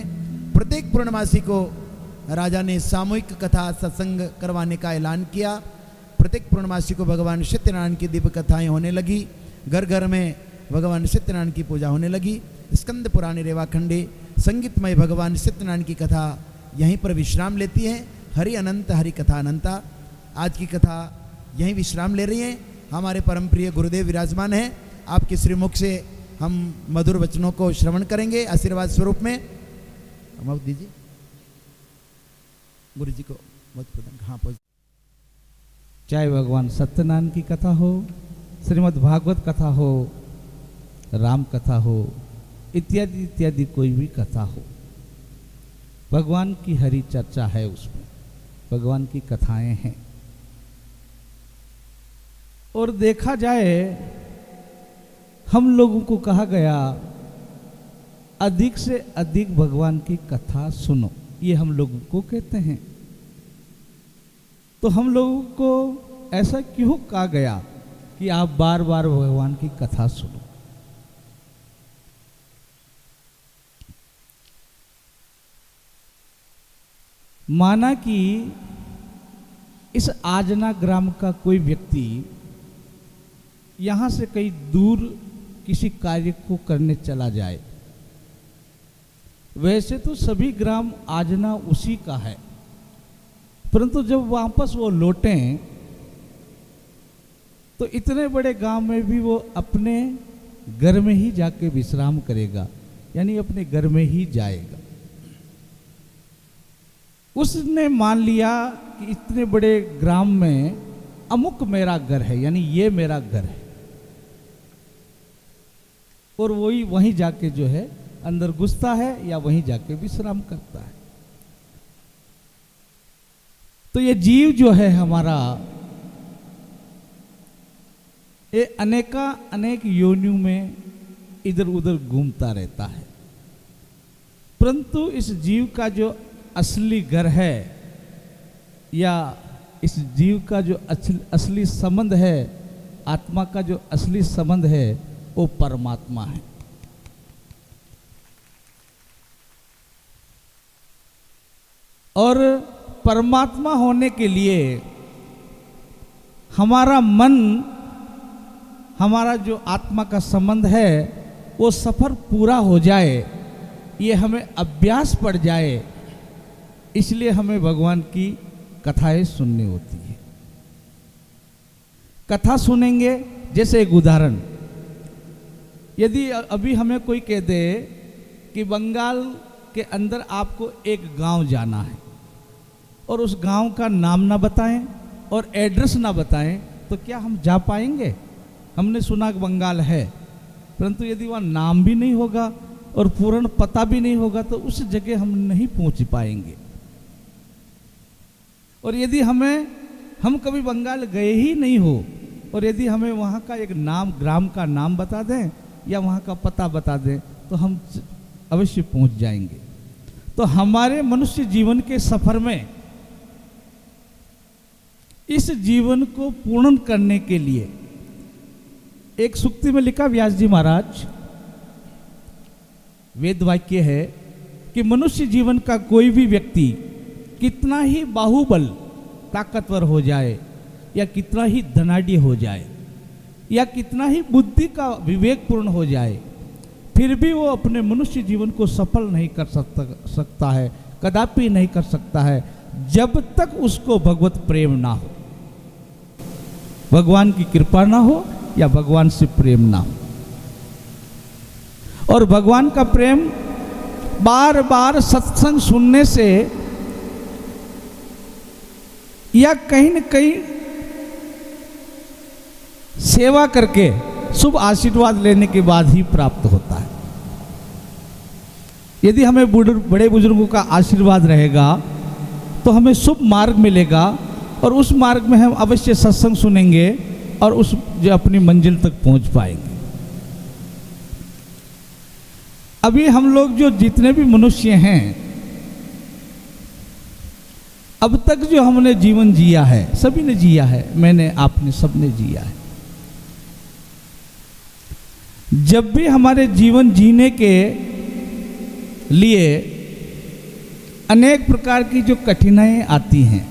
प्रत्येक पूर्णमासी को राजा ने सामूहिक कथा सत्संग करवाने का ऐलान किया। प्रत्येक पूर्णमासी को भगवान सत्यनारायण की दिव्य कथाएं होने लगी। घर घर में भगवान सत्यनारायण की पूजा होने लगी। स्कंद पुराण रेवाखंडे संगीतमय भगवान सत्यनारायण की कथा यहीं पर विश्राम लेती है। हरि अनंत हरि कथा अनंता। आज की कथा यहीं विश्राम ले रही है। हमारे परम प्रिय गुरुदेव विराजमान हैं। आपके श्रीमुख से हम मधुर वचनों को श्रवण करेंगे आशीर्वाद स्वरूप में। मत दीजिए गुरु जी को मत प्रदान। हाँ चाहे भगवान सत्यनारायण की कथा हो, श्रीमद् भागवत कथा हो, राम कथा हो, इत्यादि इत्यादि कोई भी कथा हो, भगवान की हरि चर्चा है, उसमें भगवान की कथाएं हैं। और देखा जाए हम लोगों को कहा गया अधिक से अधिक भगवान की कथा सुनो, ये हम लोगों को कहते हैं। तो हम लोगों को ऐसा क्यों कहा गया कि आप बार बार भगवान की कथा सुनो? माना कि इस आजना ग्राम का कोई व्यक्ति यहां से कहीं दूर किसी कार्य को करने चला जाए। वैसे तो सभी ग्राम आजना उसी का है, परंतु जब वापस वो लौटें तो इतने बड़े गांव में भी वो अपने घर में ही जाके विश्राम करेगा, यानी अपने घर में ही जाएगा। उसने मान लिया कि इतने बड़े ग्राम में अमुक मेरा घर है, यानी ये मेरा घर है, और वही वहीं जाके जो है अंदर घुसता है या वहीं जाके विश्राम करता है। तो ये जीव जो है हमारा, ये अनेक योनियों में इधर उधर घूमता रहता है, परंतु इस जीव का जो असली घर है या इस जीव का जो असली संबंध है, आत्मा का जो असली संबंध है, वो परमात्मा है। और परमात्मा होने के लिए हमारा मन, हमारा जो आत्मा का संबंध है, वो सफर पूरा हो जाए, ये हमें अभ्यास पड़ जाए, इसलिए हमें भगवान की कथाएं सुननी होती है। कथा सुनेंगे, जैसे एक उदाहरण, यदि अभी हमें कोई कह दे कि बंगाल के अंदर आपको एक गांव जाना है और उस गांव का नाम ना बताएं और एड्रेस ना बताएं, तो क्या हम जा पाएंगे? हमने सुना कि बंगाल है, परंतु यदि वहाँ नाम भी नहीं होगा और पूर्ण पता भी नहीं होगा तो उस जगह हम नहीं पहुंच पाएंगे। और यदि हम कभी बंगाल गए ही नहीं हो और यदि हमें वहाँ का एक नाम, ग्राम का नाम बता दें या वहाँ का पता बता दें, तो हम अवश्य पहुँच जाएंगे। तो हमारे मनुष्य जीवन के सफर में इस जीवन को पूर्ण करने के लिए एक सूक्ति में लिखा व्यास जी महाराज, वेद वाक्य है कि मनुष्य जीवन का कोई भी व्यक्ति कितना ही बाहुबल ताकतवर हो जाए या कितना ही धनाढ़ी हो जाए या कितना ही बुद्धि का विवेकपूर्ण हो जाए, फिर भी वो अपने मनुष्य जीवन को सफल नहीं कर सकता है, कदापि नहीं कर सकता है, जब तक उसको भगवत प्रेम ना हो, भगवान की कृपा ना हो या भगवान से प्रेम ना हो। और भगवान का प्रेम बार बार सत्संग सुनने से या कहीं न कहीं सेवा करके शुभ आशीर्वाद लेने के बाद ही प्राप्त होता है। यदि हमें बड़े बुजुर्गों का आशीर्वाद रहेगा तो हमें शुभ मार्ग मिलेगा और उस मार्ग में हम अवश्य सत्संग सुनेंगे और उस जो अपनी मंजिल तक पहुंच पाएंगे। अभी हम लोग जो जितने भी मनुष्य हैं, अब तक जो हमने जीवन जिया है, सभी ने जिया है, मैंने, आपने, सबने जिया है। जब भी हमारे जीवन जीने के लिए अनेक प्रकार की जो कठिनाइयाँ आती हैं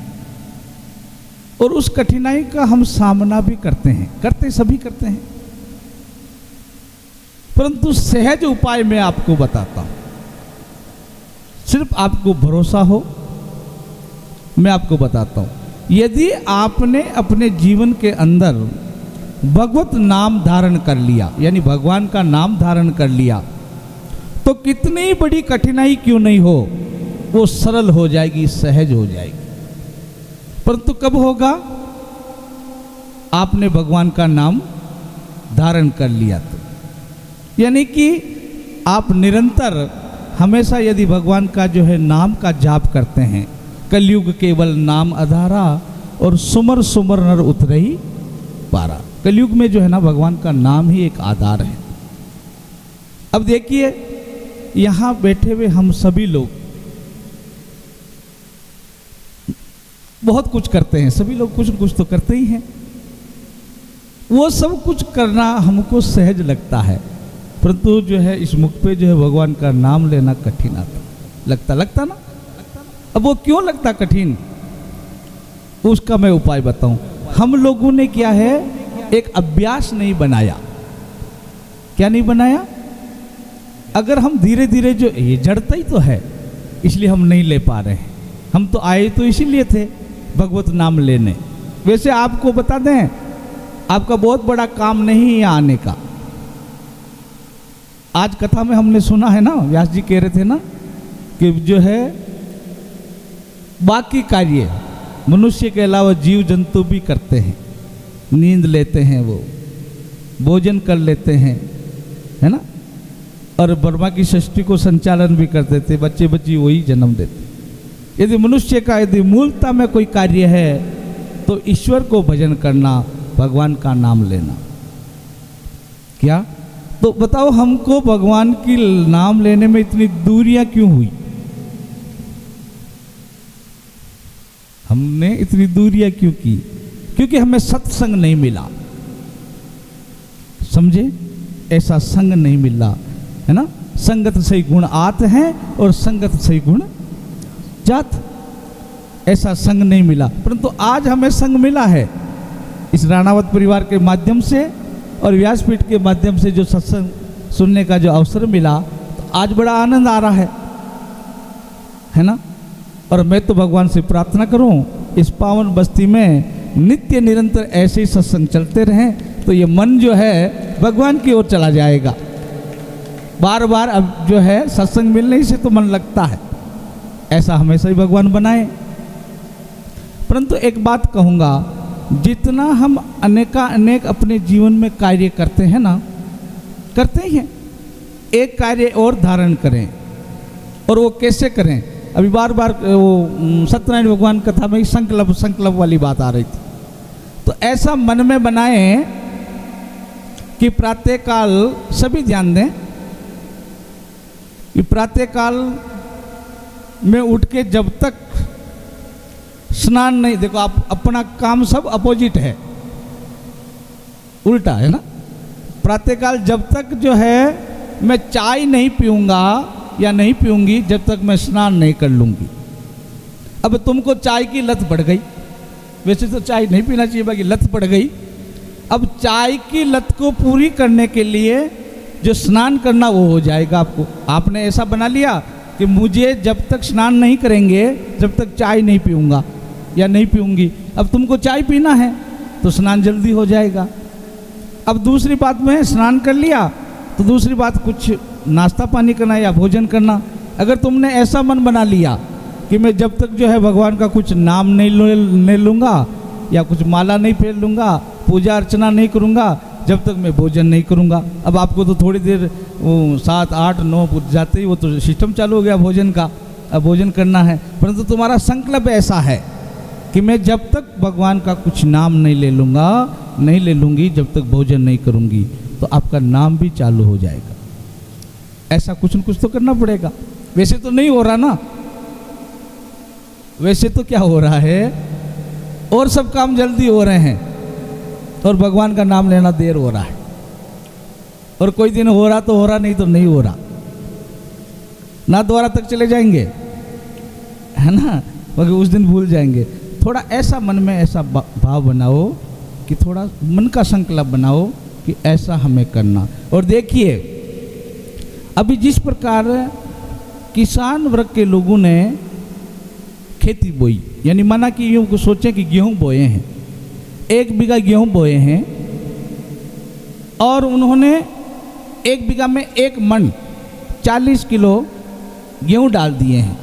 और उस कठिनाई का हम सामना भी सभी करते हैं, परंतु सहज उपाय मैं आपको बताता हूं। सिर्फ आपको भरोसा हो, मैं आपको बताता हूं। यदि आपने अपने जीवन के अंदर भगवत नाम धारण कर लिया, यानी भगवान का नाम धारण कर लिया, तो कितनी बड़ी कठिनाई क्यों नहीं हो, वो सरल हो जाएगी, सहज हो जाएगी। परंतु कब होगा? आपने भगवान का नाम धारण कर लिया तो, यानी कि आप निरंतर हमेशा यदि भगवान का जो है नाम का जाप करते हैं, कलयुग केवल नाम आधारा और सुमर सुमर नर उतरही पारा। कलयुग में जो है ना भगवान का नाम ही एक आधार है। अब देखिए यहाँ बैठे हुए हम सभी लोग बहुत कुछ करते हैं, सभी लोग कुछ कुछ तो करते ही हैं। वो सब कुछ करना हमको सहज लगता है, परंतु जो है इस मुख पे जो है भगवान का नाम लेना कठिन लगता ना। अब वो क्यों लगता कठिन, उसका मैं उपाय बताऊं। हम लोगों ने क्या है, एक अभ्यास नहीं बनाया। क्या नहीं बनाया? अगर हम धीरे धीरे जो ये जड़ता ही तो है, इसलिए हम नहीं ले पा रहे हैं। हम तो आए तो इसीलिए थे भगवत नाम लेने। वैसे आपको बता दें, आपका बहुत बड़ा काम नहीं है यहाँ आने का। आज कथा में हमने सुना है ना, व्यास जी कह रहे थे ना कि जो है बाकी कार्य मनुष्य के अलावा जीव जंतु भी करते हैं। नींद लेते हैं, वो भोजन कर लेते हैं, है ना, और ब्रह्मा की सृष्टि को संचालन भी करते थे, बच्चे बच्ची वही जन्म देते। यदि मनुष्य का यदि मूलता में कोई कार्य है तो ईश्वर को भजन करना, भगवान का नाम लेना। क्या तो बताओ, हमको भगवान की नाम लेने में इतनी दूरियां क्यों हुई? हमने इतनी दूरियां क्यों की? क्योंकि हमें सत्संग नहीं मिला। समझे? ऐसा संग नहीं मिला, है ना। संगत से गुण आत हैं और संगत से गुण जात। ऐसा संग नहीं मिला, परंतु आज हमें संग मिला है इस राणावत परिवार के माध्यम से और व्यासपीठ के माध्यम से। जो सत्संग सुनने का जो अवसर मिला, तो आज बड़ा आनंद आ रहा है ना। और मैं तो भगवान से प्रार्थना करूं, इस पावन बस्ती में नित्य निरंतर ऐसे ही सत्संग चलते रहें, तो ये मन जो है भगवान की ओर चला जाएगा। बार बार अब जो है सत्संग मिलने से तो मन लगता है, ऐसा हमेशा ही भगवान बनाए। परंतु एक बात कहूँगा, जितना हम अनेक अपने जीवन में कार्य करते हैं ना, करते ही हैं, एक कार्य और धारण करें। और वो कैसे करें? अभी बार बार वो सत्यनारायण भगवान कथा में संकल्प वाली बात आ रही थी। तो ऐसा मन में बनाएं कि प्रातःकाल, सभी ध्यान दें कि प्रातःकाल में उठ के जब तक स्नान नहीं, देखो आप अपना काम सब अपोजिट है, उल्टा है ना। प्रातःकाल जब तक जो है मैं चाय नहीं पीऊंगा या नहीं पीऊंगी जब तक मैं स्नान नहीं कर लूंगी। अब तुमको चाय की लत पड़ गई, वैसे तो चाय नहीं पीना चाहिए, बाकी लत पड़ गई। अब चाय की लत को पूरी करने के लिए जो स्नान करना वो हो जाएगा आपको। आपने ऐसा बना लिया कि मुझे जब तक स्नान नहीं करेंगे जब तक चाय नहीं पीऊंगा या नहीं पीऊंगी। अब तुमको चाय पीना है तो स्नान जल्दी हो जाएगा। अब दूसरी बात में स्नान कर लिया तो दूसरी बात कुछ नाश्ता पानी करना या भोजन करना। अगर तुमने ऐसा मन बना लिया कि मैं जब तक जो है भगवान का कुछ नाम नहीं लूँगा या कुछ माला नहीं फेर लूँगा, पूजा अर्चना नहीं करूँगा, जब तक मैं भोजन नहीं करूँगा। अब आपको तो थोड़ी देर 7, 8, 9 जाते ही वो तो सिस्टम चालू हो गया भोजन का, अब भोजन करना है। परंतु तुम्हारा संकल्प ऐसा है कि मैं जब तक भगवान का कुछ नाम नहीं ले लूँगा, नहीं ले लूँगी, जब तक भोजन नहीं करूँगी, तो आपका नाम भी चालू हो जाएगा। ऐसा कुछ न कुछ तो करना पड़ेगा। वैसे तो नहीं हो रहा ना, वैसे तो क्या हो रहा है, और सब काम जल्दी हो रहे हैं और भगवान का नाम लेना देर हो रहा है। और कोई दिन हो रहा तो हो रहा, नहीं तो नहीं हो रहा, ना द्वारा तक चले जाएंगे, है ना, मगर उस दिन भूल जाएंगे। थोड़ा ऐसा मन में ऐसा भाव बनाओ कि थोड़ा मन का संकल्प बनाओ कि ऐसा हमें करना। और देखिए अभी जिस प्रकार किसान वर्ग के लोगों ने खेती बोई, यानी माना कि यूँ को सोचें कि गेहूं बोए हैं, 1 बीघा गेहूं बोए हैं और उन्होंने 1 बीघा में 1 मन 40 किलो गेहूं डाल दिए हैं।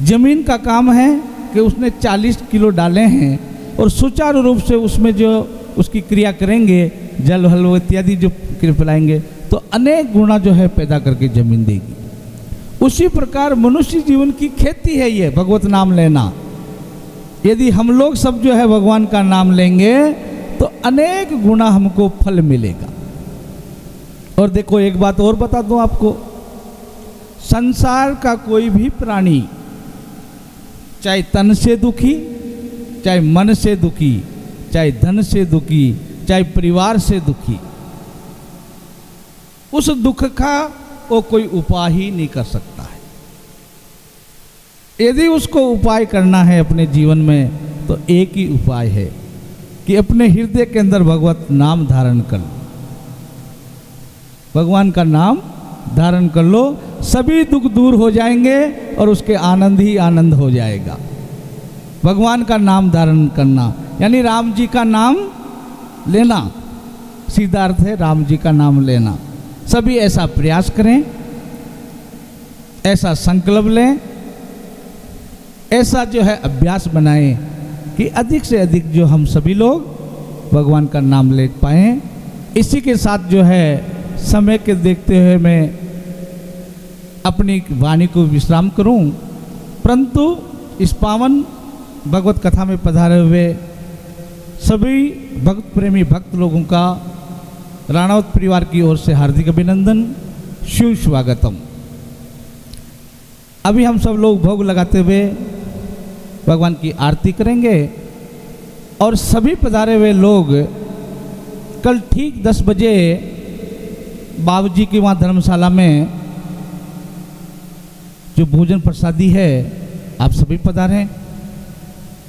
जमीन का काम है कि उसने 40 किलो डाले हैं और सुचारू रूप से उसमें जो उसकी क्रिया करेंगे, जल हल इत्यादि जो पिलाएंगे तो अनेक गुणा जो है पैदा करके जमीन देगी। उसी प्रकार मनुष्य जीवन की खेती है ये भगवत नाम लेना। यदि हम लोग सब जो है भगवान का नाम लेंगे तो अनेक गुणा हमको फल मिलेगा। और देखो एक बात और बता दूं आपको, संसार का कोई भी प्राणी चाहे तन से दुखी, चाहे मन से दुखी, चाहे धन से दुखी, चाहे परिवार से दुखी, उस दुख का वो कोई उपाय ही नहीं कर सकता है। यदि उसको उपाय करना है अपने जीवन में तो एक ही उपाय है कि अपने हृदय के अंदर भगवत नाम धारण कर लो, भगवान का नाम धारण कर लो, सभी दुख दूर हो जाएंगे और उसके आनंद ही आनंद हो जाएगा। भगवान का नाम धारण करना यानी राम जी का नाम लेना, सीधा अर्थ है राम जी का नाम लेना। सभी ऐसा प्रयास करें, ऐसा संकल्प लें, ऐसा जो है अभ्यास बनाएं कि अधिक से अधिक जो हम सभी लोग भगवान का नाम ले पाएं। इसी के साथ जो है समय के देखते हुए मैं अपनी वाणी को विश्राम करूं, परंतु इस पावन भगवत कथा में पधारे हुए सभी भक्त प्रेमी भक्त लोगों का राणावत परिवार की ओर से हार्दिक अभिनंदन, शिव स्वागतम। अभी हम सब लोग भोग लगाते हुए भगवान की आरती करेंगे और सभी पधारे हुए लोग कल ठीक 10 बजे बाबूजी की वहाँ धर्मशाला में जो भोजन प्रसादी है आप सभी पधारें।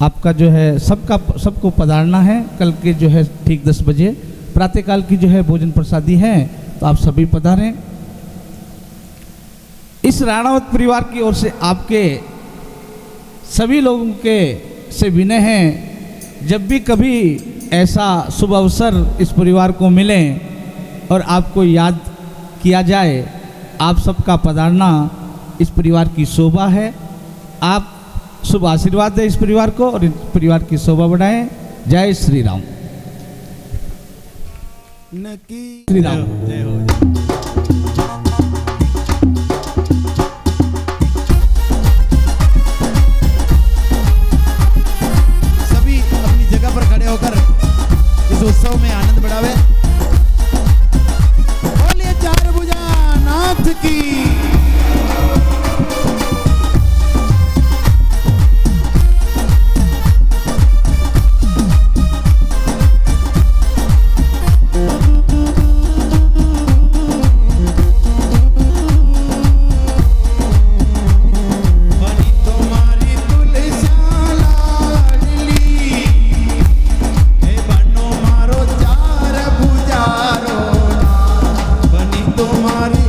आपका जो है सबको पधारना है। कल के जो है ठीक 10 बजे प्रातःकाल की जो है भोजन प्रसादी है, तो आप सभी पधारें। इस राणावत परिवार की ओर से आपके सभी लोगों के से विनय है, जब भी कभी ऐसा शुभ अवसर इस परिवार को मिले और आपको याद किया जाए, आप सबका पधारना इस परिवार की शोभा है। आप शुभ आशीर्वाद दें इस परिवार को और इस परिवार की शोभा बढ़ाएं। जय श्री राम। श्री राम। जय हो। सभी अपनी जगह पर खड़े होकर इस उत्सव में आनंद बढ़ावे। बोलिए चार भुजा नाथ की। तुम्हारी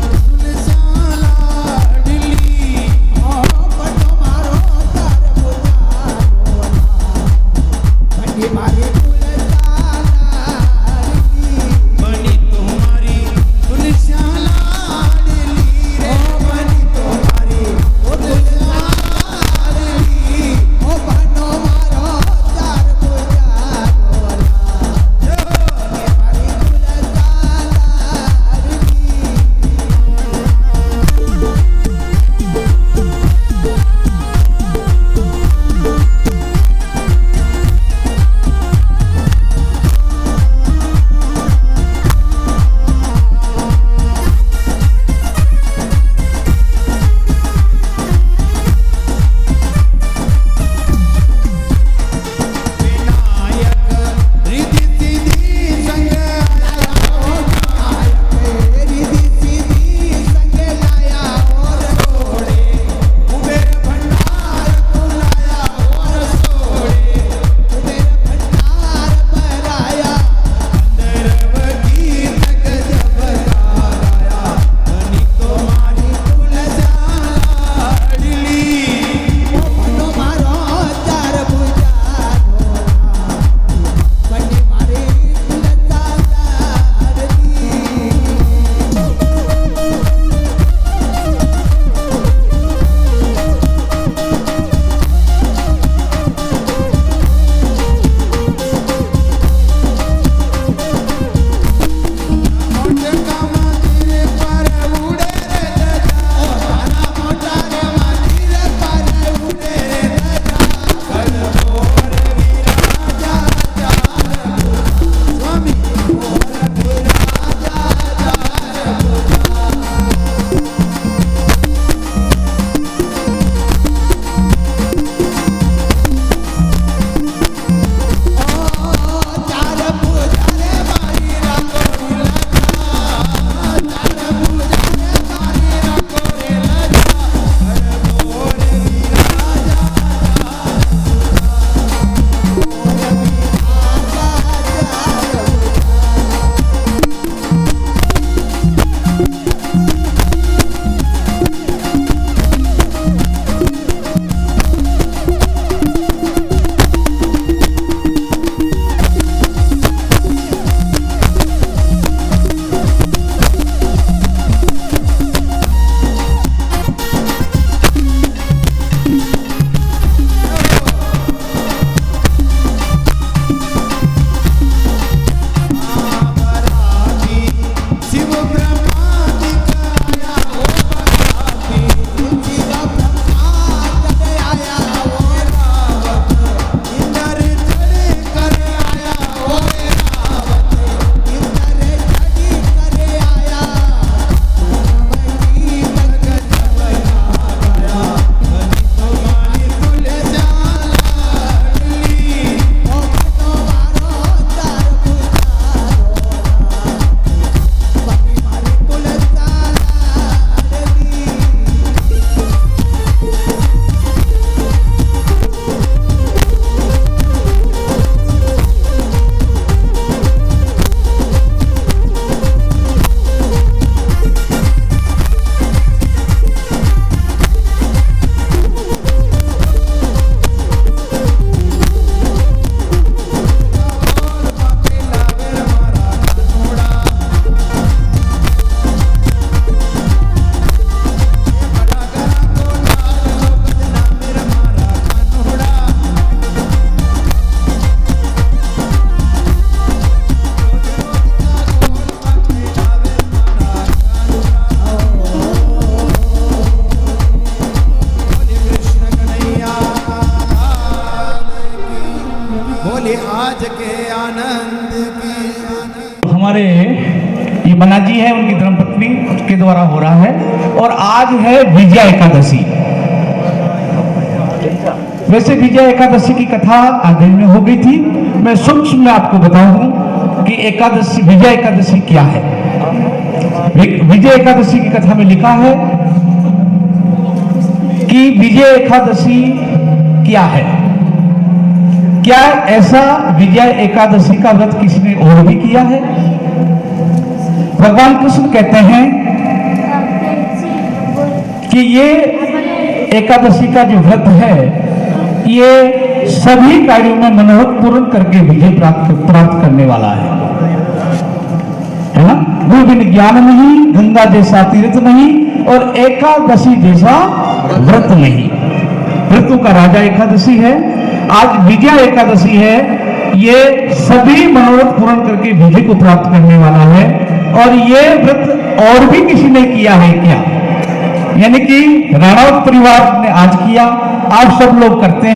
बना जी है उनकी धर्मपत्नी के द्वारा हो रहा है। और आज है विजया एकादशी। वैसे विजय एकादशी की कथा आज दिन में हो गई थी। मैं सूक्ष्म में आपको बताऊं कि एकादशी, विजय एकादशी क्या है। विजय एकादशी की कथा में लिखा है कि विजय एकादशी क्या है। क्या ऐसा विजय एकादशी का व्रत किसी ने और भी किया है? भगवान कृष्ण कहते हैं कि ये एकादशी का जो व्रत है ये सभी कार्यों में मनोरथ पूर्ण करके विजय प्राप्त करने वाला है ना। गुरु बिन ज्ञान नहीं, गंगा जैसा तीर्थ नहीं, और एकादशी जैसा व्रत नहीं। व्रतों का राजा एकादशी है। आज विजया एकादशी है। ये सभी मनोरथ पूर्ण करके विजय को प्राप्त करने वाला है। और ये व्रत और भी किसी ने किया है क्या? यानी कि राणावत परिवार ने आज किया, आप सब लोग करते हैं।